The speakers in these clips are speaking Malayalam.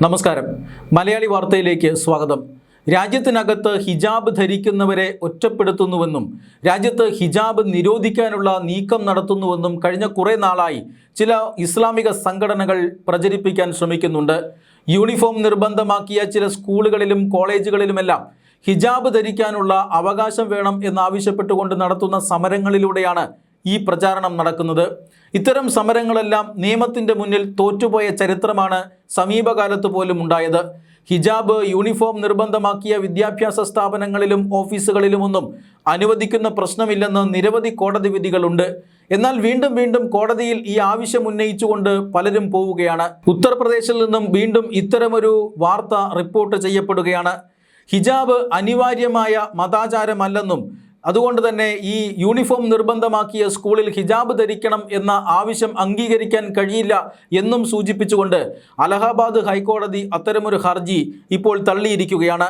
നമസ്കാരം. മലയാളി വാർത്തയിലേക്ക് സ്വാഗതം. രാജ്യത്തിനകത്ത് ഹിജാബ് ധരിക്കുന്നവരെ ഒറ്റപ്പെടുത്തുന്നുവെന്നും രാജ്യത്ത് ഹിജാബ് നിരോധിക്കാനുള്ള നീക്കം നടത്തുന്നുവെന്നും കഴിഞ്ഞ കുറേ നാളായി ചില ഇസ്ലാമിക സംഘടനകൾ പ്രചരിപ്പിക്കാൻ ശ്രമിക്കുന്നുണ്ട്. യൂണിഫോം നിർബന്ധമാക്കിയ ചില സ്കൂളുകളിലും കോളേജുകളിലുമെല്ലാം ഹിജാബ് ധരിക്കാനുള്ള അവകാശം വേണം എന്നാവശ്യപ്പെട്ടുകൊണ്ട് നടത്തുന്ന സമരങ്ങളിലൂടെയാണ് ഈ പ്രചാരണം നടക്കുന്നത്. ഇത്തരം സമരങ്ങളെല്ലാം നിയമത്തിൻ്റെ മുന്നിൽ തോറ്റുപോയ ചരിത്രമാണ് സമീപകാലത്ത് പോലും ഉണ്ടായത്. ഹിജാബ് യൂണിഫോം നിർബന്ധമാക്കിയ വിദ്യാഭ്യാസ സ്ഥാപനങ്ങളിലും ഓഫീസുകളിലുമൊന്നും അനുവദിക്കുന്ന പ്രശ്നമില്ലെന്ന് നിരവധി കോടതി വിധികളുണ്ട്. എന്നാൽ വീണ്ടും വീണ്ടും കോടതിയിൽ ഈ ആവശ്യം ഉന്നയിച്ചുകൊണ്ട് പലരും പോവുകയാണ്. ഉത്തർപ്രദേശിൽ നിന്നും വീണ്ടും ഇത്തരമൊരു വാർത്ത റിപ്പോർട്ട് ചെയ്യപ്പെടുകയാണ്. ഹിജാബ് അനിവാര്യമായ മതാചാരമല്ലെന്നും അതുകൊണ്ട് തന്നെ ഈ യൂണിഫോം നിർബന്ധമാക്കിയ സ്കൂളിൽ ഹിജാബ് ധരിക്കണം എന്ന ആവശ്യം അംഗീകരിക്കാൻ കഴിയില്ല എന്നും സൂചിപ്പിച്ചുകൊണ്ട് അലഹബാദ് ഹൈക്കോടതി അത്തരമൊരു ഹർജി ഇപ്പോൾ തള്ളിയിരിക്കുകയാണ്.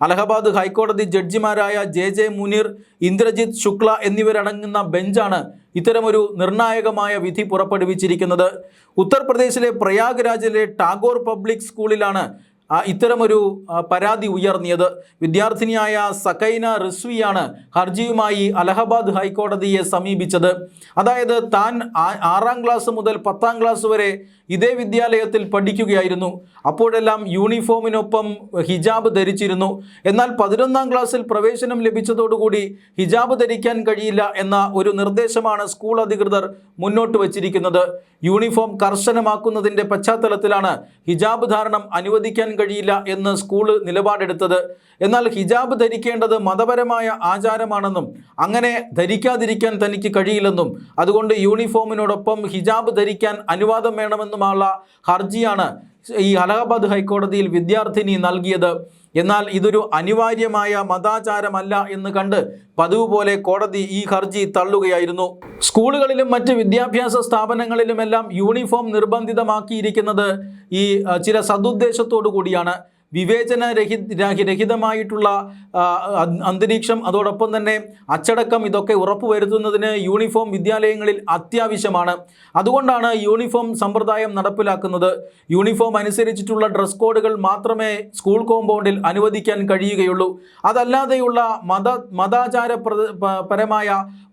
അലഹബാദ് ഹൈക്കോടതി ജഡ്ജിമാരായ ജെ മുനീർ, ഇന്ദ്രജിത് ശുക്ല എന്നിവരടങ്ങുന്ന ബെഞ്ചാണ് ഇത്തരമൊരു നിർണായകമായ വിധി പുറപ്പെടുവിച്ചിരിക്കുന്നത്. ഉത്തർപ്രദേശിലെ പ്രയാഗ്രാജിലെ ടാഗോർ പബ്ലിക് സ്കൂളിലാണ് ഇത്തരമൊരു പരാതി ഉയർന്നിയത്. വിദ്യാർത്ഥിനിയായ സക്കൈന റിസ്വിയാണ് ഹർജിയുമായി അലഹബാദ് ഹൈക്കോടതിയെ സമീപിച്ചത്. അതായത് താൻ 6ാം ക്ലാസ് മുതൽ 10ാം ക്ലാസ് വരെ ഇതേ വിദ്യാലയത്തിൽ പഠിക്കുകയായിരുന്നു. അപ്പോഴെല്ലാം യൂണിഫോമിനൊപ്പം ഹിജാബ് ധരിച്ചിരുന്നു. എന്നാൽ 11ാം ക്ലാസ്സിൽ പ്രവേശനം ലഭിച്ചതോടുകൂടി ഹിജാബ് ധരിക്കാൻ കഴിയില്ല എന്ന ഒരു നിർദ്ദേശമാണ് സ്കൂൾ അധികൃതർ മുന്നോട്ട് വച്ചിരിക്കുന്നത്. യൂണിഫോം കർശനമാക്കുന്നതിൻ്റെ പശ്ചാത്തലത്തിലാണ് ഹിജാബ് ധാരണം അനുവദിക്കാൻ കഴിയില്ല എന്ന് സ്കൂൾ നിലപാടെടുത്തത്. എന്നാൽ ഹിജാബ് ധരിക്കേണ്ടത് മതപരമായ ആചാരമാണെന്നും അങ്ങനെ ധരിക്കാതിരിക്കാൻ തനിക്ക് കഴിയില്ലെന്നും അതുകൊണ്ട് യൂണിഫോമിനോടൊപ്പം ഹിജാബ് ധരിക്കാൻ അനുവാദം വേണമെന്നുമുള്ള ഹർജിയാണ് ഈ അലഹബാദ് ഹൈക്കോടതിയിൽ വിദ്യാർത്ഥിനി നൽകിയത്. എന്നാൽ ഇതൊരു അനിവാര്യമായ മതാചാരമല്ല എന്ന് കണ്ട് പതിവ് പോലെ കോടതി ഈ ഹർജി തള്ളുകയായിരുന്നു. സ്കൂളുകളിലും മറ്റ് വിദ്യാഭ്യാസ സ്ഥാപനങ്ങളിലുമെല്ലാം യൂണിഫോം നിർബന്ധിതമാക്കിയിരിക്കുന്നത് ഈ ചില സദുദ്ദേശത്തോടു കൂടിയാണ്. വിവേചനരഹിതമായിട്ടുള്ള അന്തരീക്ഷം, അതോടൊപ്പം തന്നെ അച്ചടക്കം, ഇതൊക്കെ ഉറപ്പുവരുത്തുന്നതിന് യൂണിഫോം വിദ്യാലയങ്ങളിൽ അത്യാവശ്യമാണ്. അതുകൊണ്ടാണ് യൂണിഫോം സമ്പ്രദായം നടപ്പിലാക്കുന്നത്. യൂണിഫോം അനുസരിച്ചിട്ടുള്ള ഡ്രസ് കോഡുകൾ മാത്രമേ സ്കൂൾ കോമ്പൗണ്ടിൽ അനുവദിക്കാൻ കഴിയുകയുള്ളൂ. അതല്ലാതെയുള്ള മതാചാരപരമായ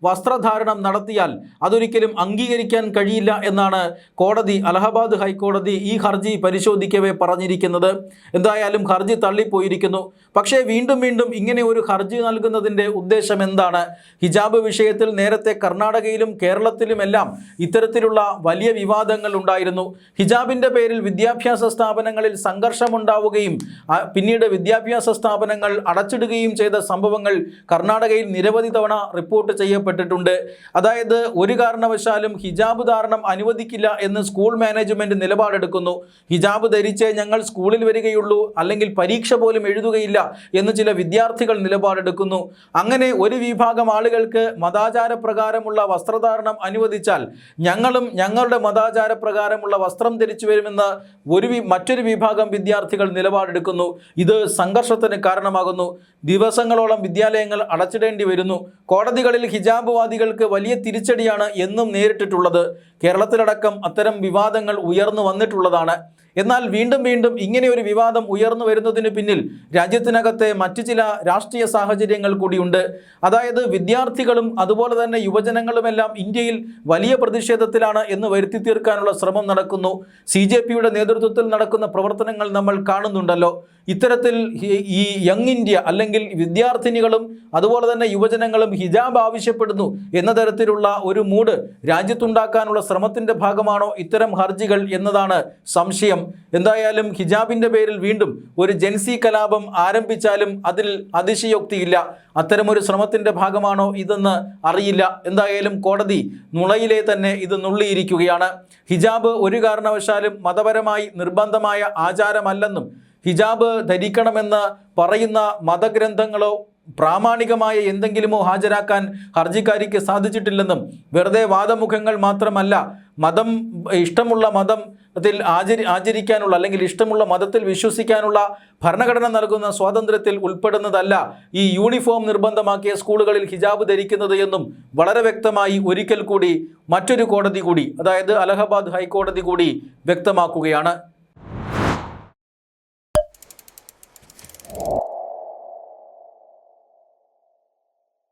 വസ്ത്രധാരണം നടത്തിയാൽ അതൊരിക്കലും അംഗീകരിക്കാൻ കഴിയില്ല എന്നാണ് കോടതി, അലഹബാദ് ഹൈക്കോടതി ഈ ഹർജി പരിശോധിക്കവേ പറഞ്ഞിരിക്കുന്നത്. എന്തായാലും ഹർജി തള്ളിപ്പോയിരിക്കുന്നു. പക്ഷേ വീണ്ടും വീണ്ടും ഇങ്ങനെ ഒരു ഹർജി നൽകുന്നതിൻ്റെ ഉദ്ദേശം എന്താണ്? ഹിജാബ് വിഷയത്തിൽ നേരത്തെ കർണാടകയിലും കേരളത്തിലുമെല്ലാം ഇത്തരത്തിലുള്ള വലിയ വിവാദങ്ങൾ ഉണ്ടായിരുന്നു. ഹിജാബിൻ്റെ പേരിൽ വിദ്യാഭ്യാസ സ്ഥാപനങ്ങളിൽ സംഘർഷമുണ്ടാവുകയും പിന്നീട് വിദ്യാഭ്യാസ സ്ഥാപനങ്ങൾ അടച്ചിടുകയും ചെയ്ത സംഭവങ്ങൾ കർണാടകയിൽ നിരവധി തവണ റിപ്പോർട്ട് ചെയ്യപ്പെട്ടിട്ടുണ്ട്. അതായത് ഒരു കാരണവശാലും ഹിജാബ് ധാരണം അനുവദിക്കില്ല എന്ന് സ്കൂൾ മാനേജ്മെൻറ്റ് നിലപാടെടുക്കുന്നു. ഹിജാബ് ധരിച്ചേ ഞങ്ങൾ സ്കൂളിൽ വരികയുള്ളൂ, അല്ലെങ്കിൽ പരീക്ഷ പോലും എഴുതുകയില്ല എന്ന് ചില വിദ്യാർത്ഥികൾ നിലപാടെടുക്കുന്നു. അങ്ങനെ ഒരു വിഭാഗം ആളുകൾക്ക് മതാചാരപ്രകാരമുള്ള വസ്ത്രധാരണം അനുവദിച്ചാൽ ഞങ്ങളും ഞങ്ങളുടെ മതാചാരപ്രകാരമുള്ള വസ്ത്രം ധരിച്ചു വരുമെന്ന് മറ്റൊരു വിഭാഗം വിദ്യാർത്ഥികൾ നിലപാടെടുക്കുന്നു. ഇത് സംഘർഷത്തിന് കാരണമാകുന്നു. ദിവസങ്ങളോളം വിദ്യാലയങ്ങൾ അടച്ചിടേണ്ടി വരുന്നു. കോടതികളിൽ ഹിജാബുവാദികൾക്ക് വലിയ തിരിച്ചടിയാണ് എന്നും നേരിട്ടിട്ടുള്ളത്. കേരളത്തിലടക്കം അത്തരം വിവാദങ്ങൾ ഉയർന്നു വന്നിട്ടുള്ളതാണ്. എന്നാൽ വീണ്ടും വീണ്ടും ഇങ്ങനെ ഒരു വിവാദം ഉയർന്നു വരുന്നതിന് പിന്നിൽ രാജ്യത്തിനകത്തെ മറ്റു ചില രാഷ്ട്രീയ സാഹചര്യങ്ങൾ കൂടിയുണ്ട്. അതായത് വിദ്യാർത്ഥികളും അതുപോലെ തന്നെ യുവജനങ്ങളുമെല്ലാം ഇന്ത്യയിൽ വലിയ പ്രതിഷേധത്തിലാണ് എന്ന് വരുത്തി തീർക്കാനുള്ള ശ്രമം നടക്കുന്നു. CJPയുടെ നേതൃത്വത്തിൽ നടക്കുന്ന പ്രവർത്തനങ്ങൾ നമ്മൾ കാണുന്നുണ്ടല്ലോ. ഇത്തരത്തിൽ ഈ യങ് ഇന്ത്യ അല്ലെങ്കിൽ വിദ്യാർത്ഥിനികളും അതുപോലെ തന്നെ യുവജനങ്ങളും ഹിജാബ് ആവശ്യപ്പെടുന്നു എന്ന തരത്തിലുള്ള ഒരു മൂഡ് രാജ്യത്തുണ്ടാക്കാനുള്ള ശ്രമത്തിൻ്റെ ഭാഗമാണോ ഇത്തരം ഹർജികൾ എന്നതാണ് സംശയം. എന്തായാലും ഹിജാബിൻ്റെ പേരിൽ വീണ്ടും ഒരു ജൻസി കലാപം ആരംഭിച്ചാലും അതിൽ അതിശയോക്തിയില്ല. അത്തരമൊരു ശ്രമത്തിൻ്റെ ഭാഗമാണോ ഇതെന്ന് അറിയില്ല. എന്തായാലും കോടതി നുളയിലെ തന്നെ ഇത് നുള്ളിയിരിക്കുകയാണ്. ഹിജാബ് ഒരു കാരണവശാലും മതപരമായി നിർബന്ധമായ ആചാരമല്ലെന്നും ഹിജാബ് ധരിക്കണമെന്ന് പറയുന്ന മതഗ്രന്ഥങ്ങളോ പ്രാമാണികമായ എന്തെങ്കിലുമോ ഹാജരാക്കാൻ ഹർജിക്കാരിക്ക് സാധിച്ചിട്ടില്ലെന്നും വെറുതെ വാദമുഖങ്ങൾ മാത്രമല്ല, ഇഷ്ടമുള്ള മതത്തിൽ ആചരിക്കാനുള്ള അല്ലെങ്കിൽ ഇഷ്ടമുള്ള മതത്തിൽ വിശ്വസിക്കാനുള്ള ഭരണഘടന നൽകുന്ന സ്വാതന്ത്ര്യത്തിൽ ഉൾപ്പെടുന്നതല്ല ഈ യൂണിഫോം നിർബന്ധമാക്കിയ സ്കൂളുകളിൽ ഹിജാബ് ധരിക്കുന്നത് എന്നും വളരെ വ്യക്തമായി ഒരിക്കൽ കൂടി മറ്റൊരു കോടതി കൂടി, അതായത് അലഹബാദ് ഹൈക്കോടതി കൂടി വ്യക്തമാക്കുകയാണ്.